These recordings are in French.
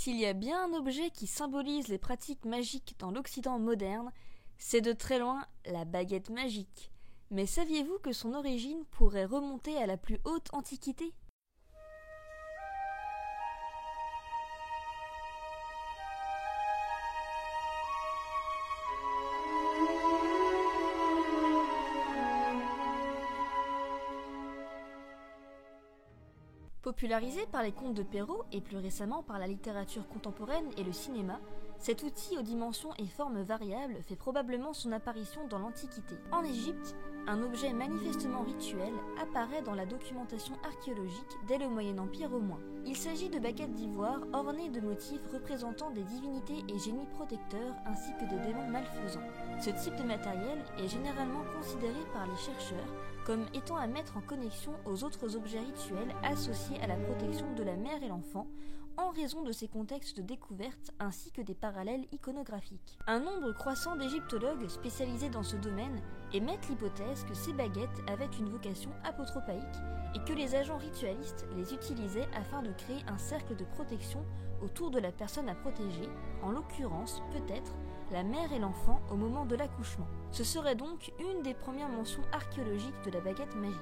S'il y a bien un objet qui symbolise les pratiques magiques dans l'Occident moderne, c'est de très loin la baguette magique. Mais saviez-vous que son origine pourrait remonter à la plus haute antiquité ? Popularisé par les contes de Perrault et plus récemment par la littérature contemporaine et le cinéma, cet outil aux dimensions et formes variables fait probablement son apparition dans l'Antiquité. En Égypte, un objet manifestement rituel apparaît dans la documentation archéologique dès le Moyen Empire au moins. Il s'agit de baguettes d'ivoire ornées de motifs représentant des divinités et génies protecteurs ainsi que des démons malfaisants. Ce type de matériel est généralement considéré par les chercheurs comme étant à mettre en connexion aux autres objets rituels associés à la protection de la mère et l'enfant, en raison de ces contextes de découverte ainsi que des parallèles iconographiques. Un nombre croissant d'égyptologues spécialisés dans ce domaine émettent l'hypothèse que ces baguettes avaient une vocation apotropaïque et que les agents ritualistes les utilisaient afin de créer un cercle de protection autour de la personne à protéger, en l'occurrence peut-être la mère et l'enfant au moment de l'accouchement. Ce serait donc une des premières mentions archéologiques de la baguette magique.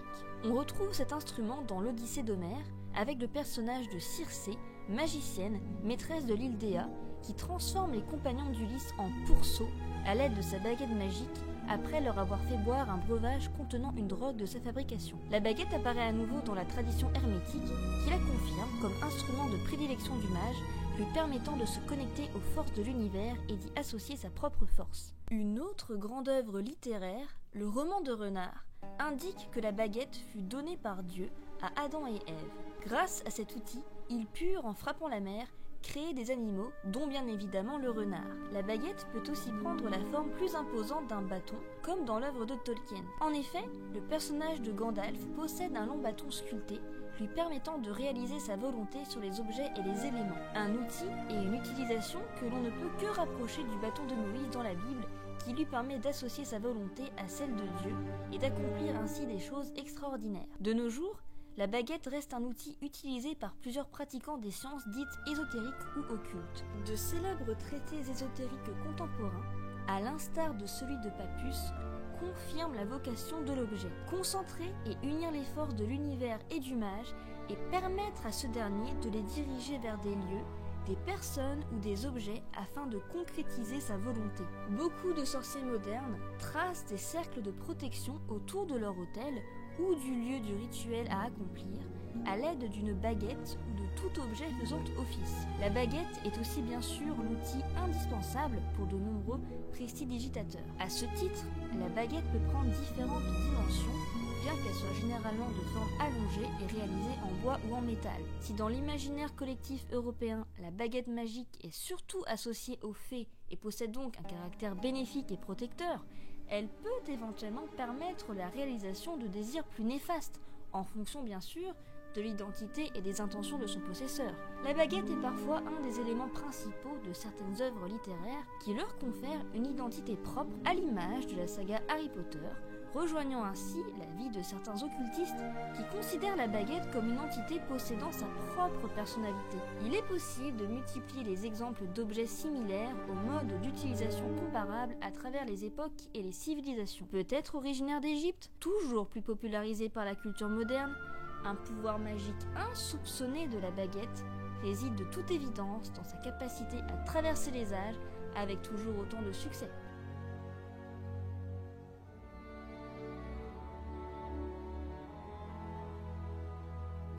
On retrouve cet instrument dans l'Odyssée d'Homère avec le personnage de Circé, magicienne, maîtresse de l'île d'Éa, qui transforme les compagnons d'Ulysse en pourceaux à l'aide de sa baguette magique après leur avoir fait boire un breuvage contenant une drogue de sa fabrication. La baguette apparaît à nouveau dans la tradition hermétique qui la confirme comme instrument de prédilection du mage, lui permettant de se connecter aux forces de l'univers et d'y associer sa propre force. Une autre grande œuvre littéraire, le roman de Renard, indique que la baguette fut donnée par Dieu à Adam et Ève. Grâce à cet outil, ils purent, en frappant la mer, créer des animaux, dont bien évidemment le renard. La baguette peut aussi prendre la forme plus imposante d'un bâton, comme dans l'œuvre de Tolkien. En effet, le personnage de Gandalf possède un long bâton sculpté, lui permettant de réaliser sa volonté sur les objets et les éléments. Un outil et une utilisation que l'on ne peut que rapprocher du bâton de Moïse dans la Bible, qui lui permet d'associer sa volonté à celle de Dieu et d'accomplir ainsi des choses extraordinaires. De nos jours, la baguette reste un outil utilisé par plusieurs pratiquants des sciences dites ésotériques ou occultes. De célèbres traités ésotériques contemporains, à l'instar de celui de Pappus, confirment la vocation de l'objet. Concentrer et unir les forces de l'univers et du mage et permettre à ce dernier de les diriger vers des lieux, des personnes ou des objets afin de concrétiser sa volonté. Beaucoup de sorciers modernes tracent des cercles de protection autour de leur autel ou du lieu du rituel à accomplir, à l'aide d'une baguette ou de tout objet faisant office. La baguette est aussi bien sûr l'outil indispensable pour de nombreux prestidigitateurs. À ce titre, la baguette peut prendre différentes dimensions, bien qu'elle soit généralement de forme allongée et réalisée en bois ou en métal. Si dans l'imaginaire collectif européen, la baguette magique est surtout associée aux fées et possède donc un caractère bénéfique et protecteur, elle peut éventuellement permettre la réalisation de désirs plus néfastes, en fonction bien sûr de l'identité et des intentions de son possesseur. La baguette est parfois un des éléments principaux de certaines œuvres littéraires qui leur confèrent une identité propre à l'image de la saga Harry Potter, rejoignant ainsi l'avis de certains occultistes qui considèrent la baguette comme une entité possédant sa propre personnalité. Il est possible de multiplier les exemples d'objets similaires aux modes d'utilisation comparables à travers les époques et les civilisations. Peut-être originaire d'Égypte, toujours plus popularisé par la culture moderne, un pouvoir magique insoupçonné de la baguette réside de toute évidence dans sa capacité à traverser les âges avec toujours autant de succès.